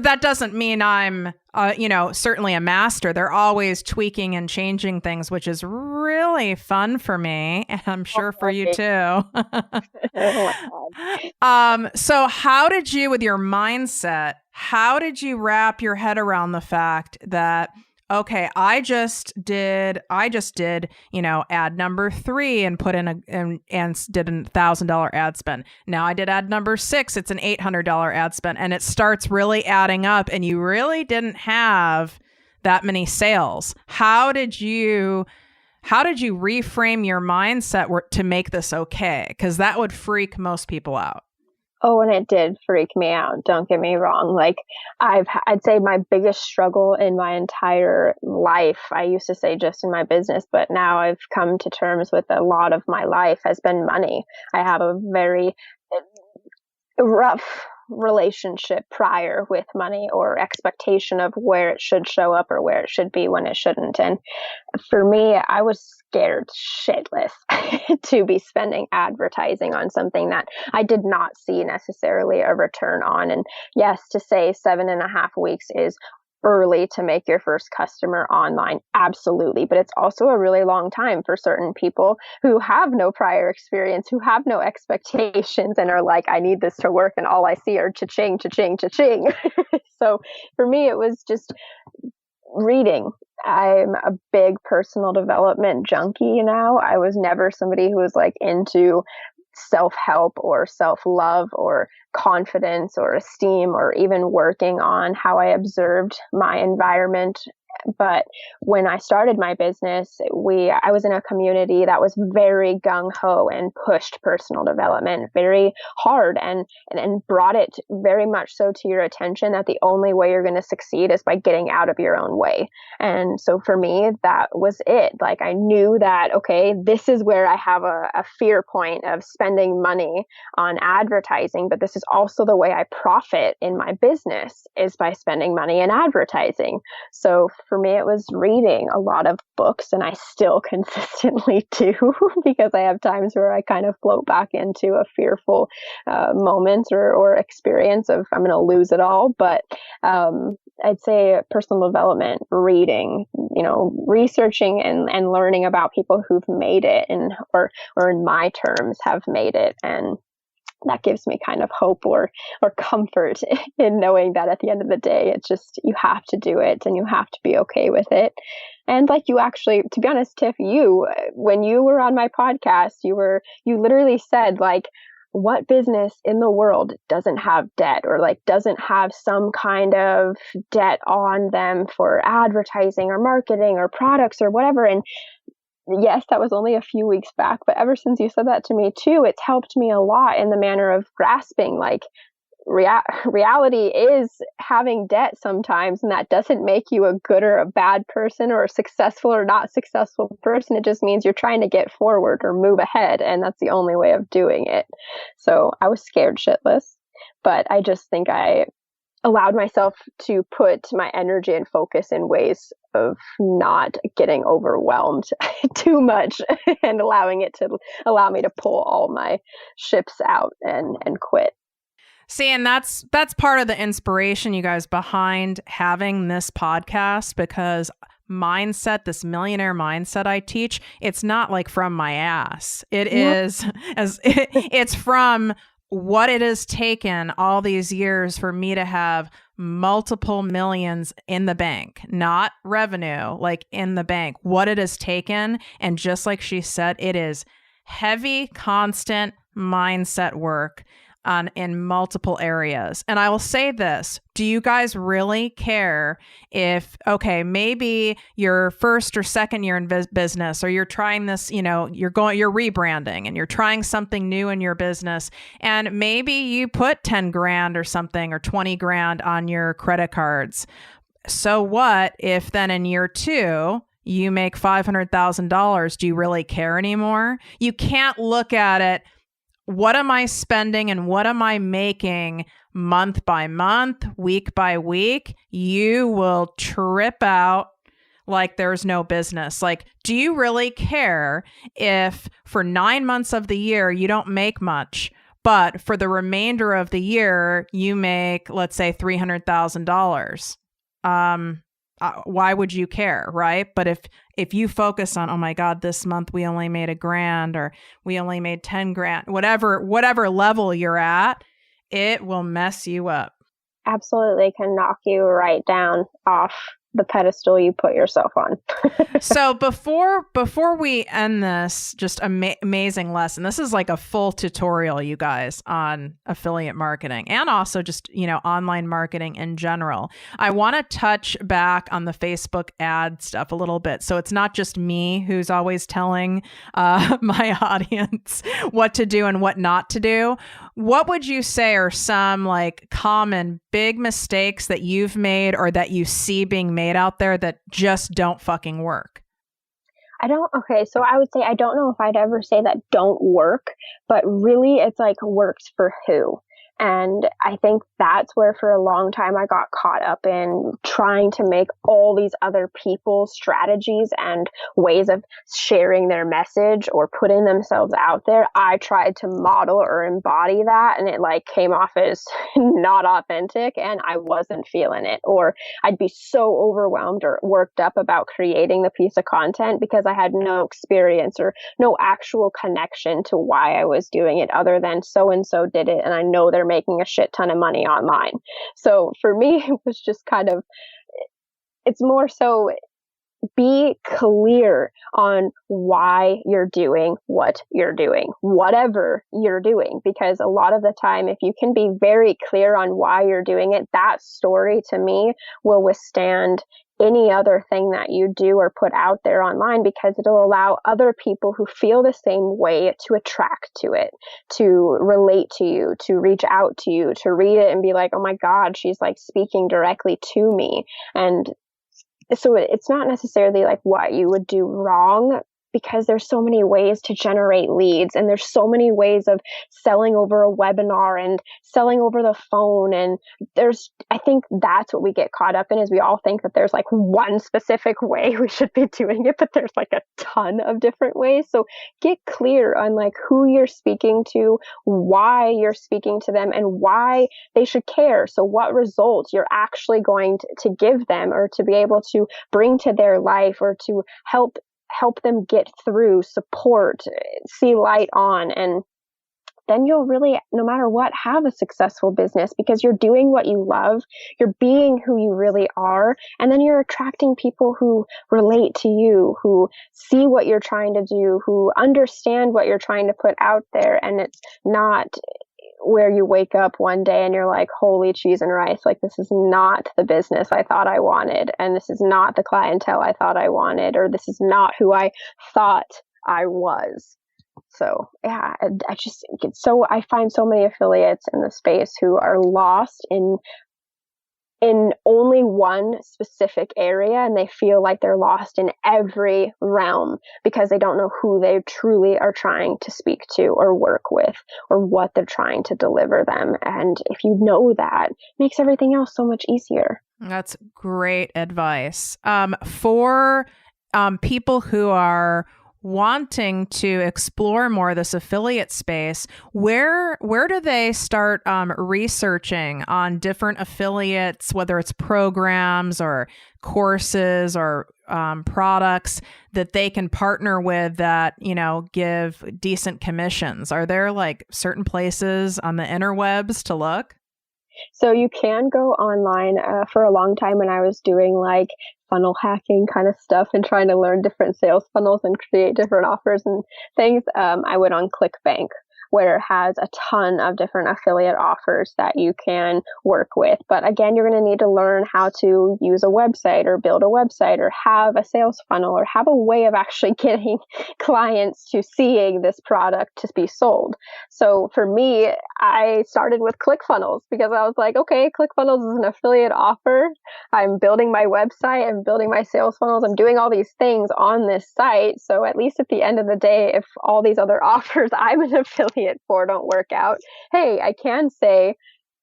that doesn't mean I'm, certainly a master. They're always tweaking and changing things, which is really fun for me. And I'm sure for you too. So how did you, with your mindset, how did you wrap your head around the fact that, okay, I just did, ad number 3 and put in and did $1,000 ad spend. Now I did ad number 6. It's an $800 ad spend, and it starts really adding up, and you really didn't have that many sales. How did you reframe your mindset to make this okay? Because that would freak most people out. Oh, and it did freak me out. Don't get me wrong. Like, I'd say my biggest struggle in my entire life, I used to say just in my business, but now I've come to terms with a lot of my life, has been money. I have a very rough relationship prior with money, or expectation of where it should show up or where it should be when it shouldn't. And for me, I was scared shitless to be spending advertising on something that I did not see necessarily a return on. And yes, to say 7.5 weeks is early to make your first customer online. Absolutely. But it's also a really long time for certain people who have no prior experience, who have no expectations, and are like, I need this to work. And all I see are cha-ching, cha-ching, cha-ching. So for me, it was just reading. I'm a big personal development junkie now. I was never somebody who was like into self-help or self-love or confidence or esteem, or even working on how I observed my environment. But when I started my business, I was in a community that was very gung-ho and pushed personal development very hard, and brought it very much so to your attention that the only way you're going to succeed is by getting out of your own way. And so for me, that was it. Like, I knew that, okay, this is where I have a fear point of spending money on advertising, but this is also the way I profit in my business, is by spending money in advertising. So for me, it was reading a lot of books, and I still consistently do, because I have times where I kind of float back into a fearful moment or experience of I'm going to lose it all. But I'd say personal development, reading, researching and learning about people who've made it, or in my terms have made it. And that gives me kind of hope or comfort in knowing that at the end of the day, it's just, you have to do it and you have to be okay with it. And like, you actually, to be honest, Tiff, when you were on my podcast, you literally said, like, what business in the world doesn't have debt, or like doesn't have some kind of debt on them for advertising or marketing or products or whatever. And yes, that was only a few weeks back, but ever since you said that to me too, it's helped me a lot in the manner of grasping like reality is having debt sometimes, and that doesn't make you a good or a bad person or a successful or not successful person. It just means you're trying to get forward or move ahead, and that's the only way of doing it. So I was scared shitless, but I just think I allowed myself to put my energy and focus in ways of not getting overwhelmed too much and allowing it to allow me to pull all my ships out and quit. See, and that's part of the inspiration, you guys, behind having this podcast, because mindset, this millionaire mindset I teach, it's not like from my ass. It is it's from what it has taken all these years for me to have multiple millions in the bank, not revenue, like in the bank, what it has taken. And just like she said, it is heavy, constant mindset work in multiple areas. And I will say this, do you guys really care if, okay, maybe your first or second year in business, or you're trying this, you're rebranding and you're trying something new in your business, and maybe you put 10 grand or something or 20 grand on your credit cards. So what if then in year 2, you make $500,000? Do you really care anymore? You can't look at it, what am I spending and what am I making month by month, week by week? You will trip out like there's no business. Like, do you really care if for 9 months of the year you don't make much, but for the remainder of the year you make, let's say, $300,000? Why would you care, right? But if you focus on, oh my God, this month we only made $1,000 or we only made 10 grand, whatever level you're at, it will mess you up. Absolutely can knock you right down off the pedestal you put yourself on. So before we end this just amazing lesson, this is like a full tutorial, you guys, on affiliate marketing and also just, online marketing in general. I want to touch back on the Facebook ad stuff a little bit. So it's not just me who's always telling my audience what to do and what not to do. What would you say are some like common big mistakes that you've made or that you see being made out there that just don't fucking work? So I would say I don't know if I'd ever say that don't work, but really it's like works for who? And I think that's where for a long time I got caught up in trying to make all these other people's strategies and ways of sharing their message or putting themselves out there. I tried to model or embody that, and it like came off as not authentic, and I wasn't feeling it. Or I'd be so overwhelmed or worked up about creating the piece of content because I had no experience or no actual connection to why I was doing it other than so-and-so did it, and I know they're making a shit ton of money online. So for me, it was just it's more so be clear on why you're doing what you're doing, whatever you're doing, because a lot of the time, if you can be very clear on why you're doing it, that story to me will withstand any other thing that you do or put out there online, because it'll allow other people who feel the same way to attract to it, to relate to you, to reach out to you, to read it and be like, oh my God, she's like speaking directly to me. And so it's not necessarily like what you would do wrong, because there's so many ways to generate leads, and there's so many ways of selling over a webinar and selling over the phone. And I think that's what we get caught up in, is we all think that there's like one specific way we should be doing it, but there's like a ton of different ways. So get clear on like who you're speaking to, why you're speaking to them, and why they should care. So what results you're actually going to give them, or to be able to bring to their life, or to help them get through, support, see light on. And then you'll really, no matter what, have a successful business, because you're doing what you love, you're being who you really are, and then you're attracting people who relate to you, who see what you're trying to do, who understand what you're trying to put out there. And it's not where you wake up one day and you're like, holy cheese and rice, like this is not the business I thought I wanted, and this is not the clientele I thought I wanted, or this is not who I thought I was. So yeah, I just get I find so many affiliates in the space who are lost in only one specific area, and they feel like they're lost in every realm because they don't know who they truly are trying to speak to or work with or what they're trying to deliver them. And if you know that, it makes everything else so much easier. That's great advice. For people who are wanting to explore more this affiliate space, where do they start researching on different affiliates, whether it's programs or courses or products that they can partner with that, give decent commissions? Are there like certain places on the interwebs to look? So you can go online. For a long time when I was doing like funnel hacking kind of stuff and trying to learn different sales funnels and create different offers and things, I went on ClickBank, where it has a ton of different affiliate offers that you can work with. But again, you're going to need to learn how to use a website or build a website or have a sales funnel or have a way of actually getting clients to seeing this product to be sold. So for me, I started with ClickFunnels because I was like, okay, ClickFunnels is an affiliate offer. I'm building my website, I'm building my sales funnels, I'm doing all these things on this site. So at least at the end of the day, if all these other offers I'm an affiliate for don't work out, hey, I can say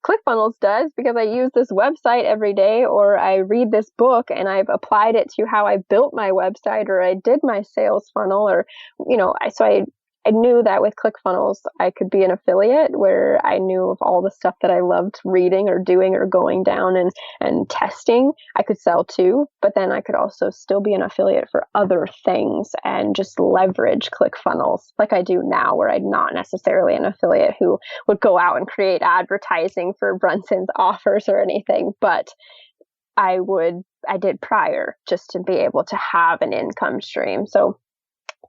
ClickFunnels does because I use this website every day, or I read this book and I've applied it to how I built my website, or I did my sales funnel, or I knew that with ClickFunnels, I could be an affiliate where I knew of all the stuff that I loved reading or doing or going down and testing. I could sell to, but then I could also still be an affiliate for other things and just leverage ClickFunnels like I do now, where I'm not necessarily an affiliate who would go out and create advertising for Brunson's offers or anything, but I did prior just to be able to have an income stream. So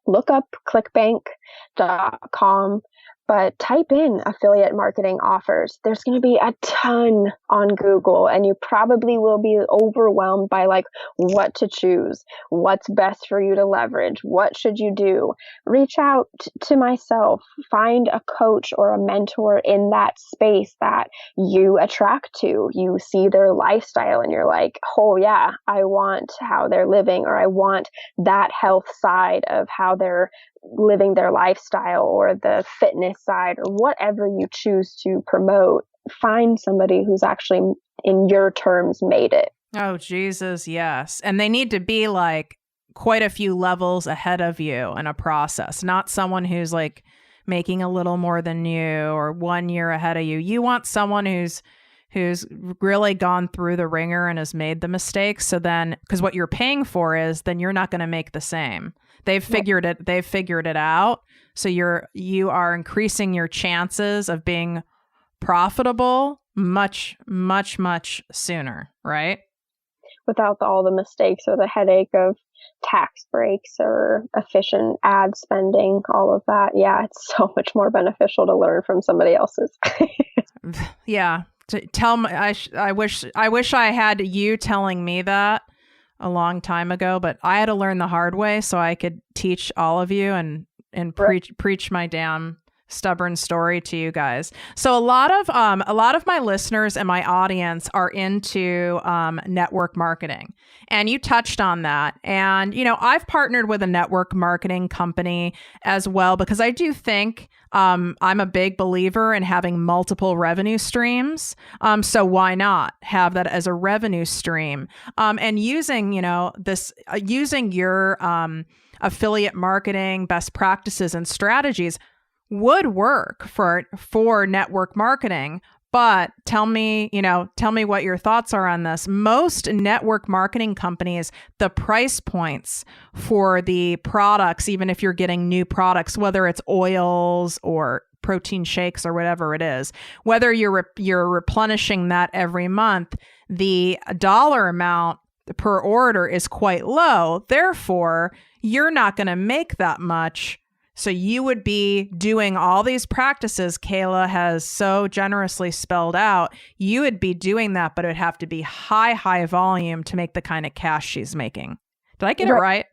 look up clickbank.com, but type in affiliate marketing offers. There's going to be a ton on Google, and you probably will be overwhelmed by like what to choose, what's best for you to leverage, what should you do. Reach out to myself, find a coach or a mentor in that space that you attract to. You see their lifestyle and you're like, oh yeah, I want how they're living, or I want that health side of how they're living their lifestyle, or the fitness side, or whatever you choose to promote. Find somebody who's actually in your terms made it. Oh, Jesus, yes. And they need to be like quite a few levels ahead of you in a process, not someone who's like making a little more than you or 1 year ahead of you. You want someone who's really gone through the ringer and has made the mistakes. So then, because what you're paying for is, then you're not going to make the same. They've figured it out. So you are increasing your chances of being profitable much, much, much sooner, right? Without all the mistakes or the headache of tax breaks or efficient ad spending, all of that. Yeah, it's so much more beneficial to learn from somebody else's. Yeah. Tell me, I wish I had you telling me that a long time ago, but I had to learn the hard way so I could teach all of you and preach my damn stubborn story to you guys. So a lot of my listeners and my audience are into network marketing, and you touched on that. And I've partnered with a network marketing company as well, because I do think I'm a big believer in having multiple revenue streams. So why not have that as a revenue stream? And using using your affiliate marketing best practices and strategies would work for network marketing. But tell me what your thoughts are on this. Most network marketing companies, the price points for the products, even if you're getting new products, whether it's oils or protein shakes or whatever it is, whether you're replenishing that every month, the dollar amount per order is quite low. Therefore, you're not going to make that much So you would be doing all these practices Kayla has so generously spelled out. You would be doing that, but it would have to be high volume to make the kind of cash she's making. Did I get it right?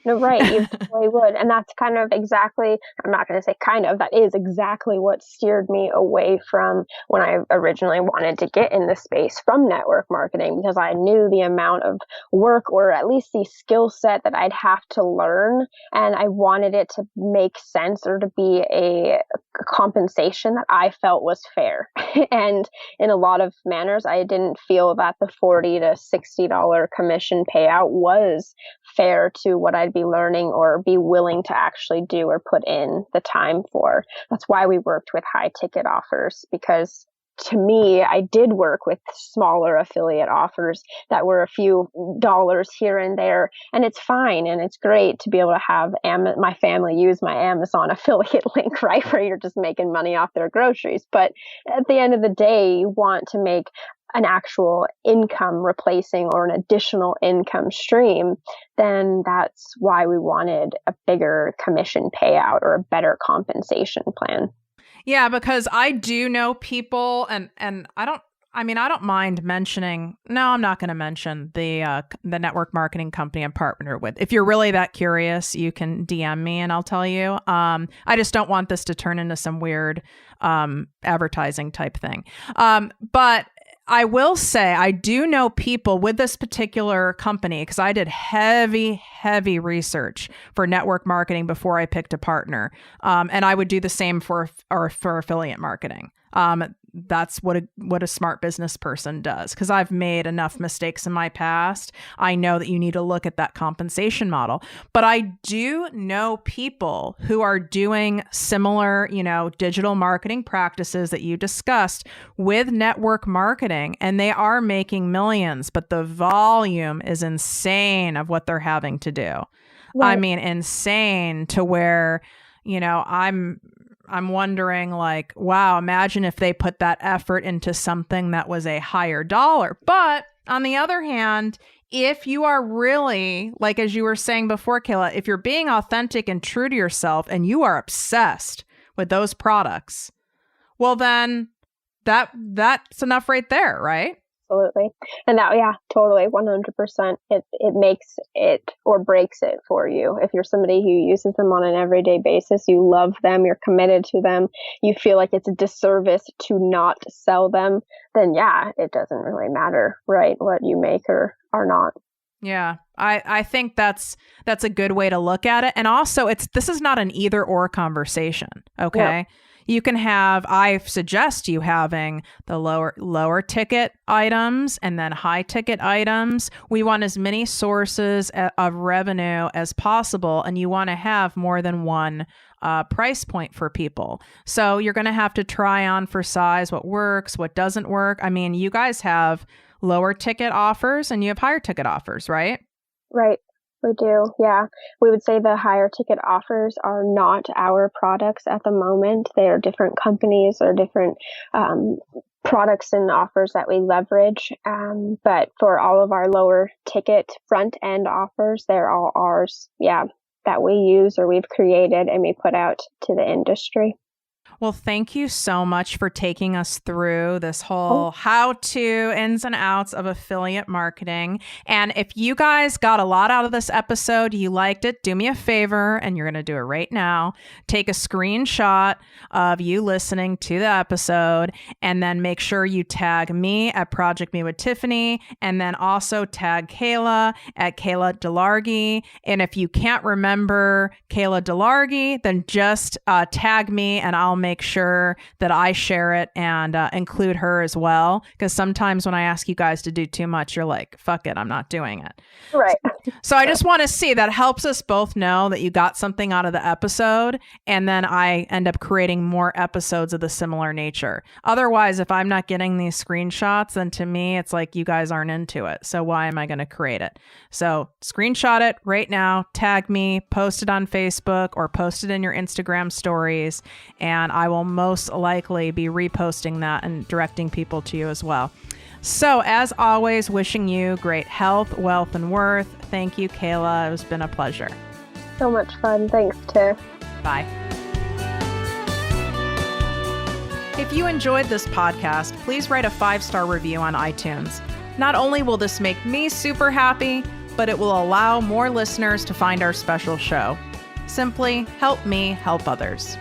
No, right. You totally would. And that's kind of exactly, I'm not going to say kind of, that is exactly what steered me away from when I originally wanted to get in the space from network marketing, because I knew the amount of work, or at least the skill set, that I'd have to learn. And I wanted it to make sense, or to be a compensation that I felt was fair. And in a lot of manners, I didn't feel that the $40 to $60 commission payout was fair to what I'd be learning or be willing to actually do or put in the time for. That's why we worked with high ticket offers, because to me, I did work with smaller affiliate offers that were a few dollars here and there, and it's fine and it's great to be able to have my family use my Amazon affiliate link, right, where you're just making money off their groceries. But at the end of the day, you want to make an actual income replacing or an additional income stream, then that's why we wanted a bigger commission payout or a better compensation plan. Yeah, because I do know people, and I don't mind mentioning. No, I'm not going to mention the network marketing company I'm partnered with. If you're really that curious, you can DM me and I'll tell you. I just don't want this to turn into some weird advertising type thing. But I will say I do know people with this particular company, because I did heavy research for network marketing before I picked a partner. And I would do the same for affiliate marketing. That's what a smart business person does, because I've made enough mistakes in my past. I know that you need to look at that compensation model. But I do know people who are doing similar, digital marketing practices that you discussed with network marketing, and they are making millions, but the volume is insane of what they're having to do. Right. I mean, insane, to where, I'm wondering, like, wow, imagine if they put that effort into something that was a higher dollar. But on the other hand, if you are really, like, as you were saying before, Kayla, if you're being authentic and true to yourself and you are obsessed with those products, well, then that's enough right there, right? Absolutely. And that, yeah, totally, 100%. It makes it or breaks it for you. If you're somebody who uses them on an everyday basis, you love them, you're committed to them, you feel like it's a disservice to not sell them, then yeah, it doesn't really matter, right, what you make or are not. Yeah, I think that's a good way to look at it. And also, this is not an either or conversation, okay? Yep. You can I suggest you having the lower ticket items and then high ticket items. We want as many sources of revenue as possible, and you want to have more than one price point for people. So you're going to have to try on for size what works, what doesn't work. I mean, you guys have lower ticket offers and you have higher ticket offers, right? Right. We do. Yeah. We would say the higher ticket offers are not our products at the moment. They are different companies or different products and offers that we leverage. But for all of our lower ticket front end offers, they're all ours. Yeah. That we use or we've created and we put out to the industry. Well, thank you so much for taking us through this whole how-to ins and outs of affiliate marketing. And if you guys got a lot out of this episode, you liked it, do me a favor, and you're going to do it right now. Take a screenshot of you listening to the episode, and then make sure you tag me at ProjectME with Tiffany, and then also tag Kayla at Kayla DeLargy. And if you can't remember Kayla DeLargy, then just tag me, and I'll make sure that I share it and include her as well. Because sometimes when I ask you guys to do too much, you're like, fuck it, I'm not doing it. Right. So I just want to see, that helps us both know that you got something out of the episode. And then I end up creating more episodes of the similar nature. Otherwise, if I'm not getting these screenshots, then to me, it's like you guys aren't into it. So why am I going to create it? So screenshot it right now, tag me, post it on Facebook or post it in your Instagram stories. And I will most likely be reposting that and directing people to you as well. So as always, wishing you great health, wealth, and worth. Thank you, Kayla. It's been a pleasure. So much fun. Thanks, Tiff. Bye. If you enjoyed this podcast, please write a 5-star review on iTunes. Not only will this make me super happy, but it will allow more listeners to find our special show. Simply help me help others.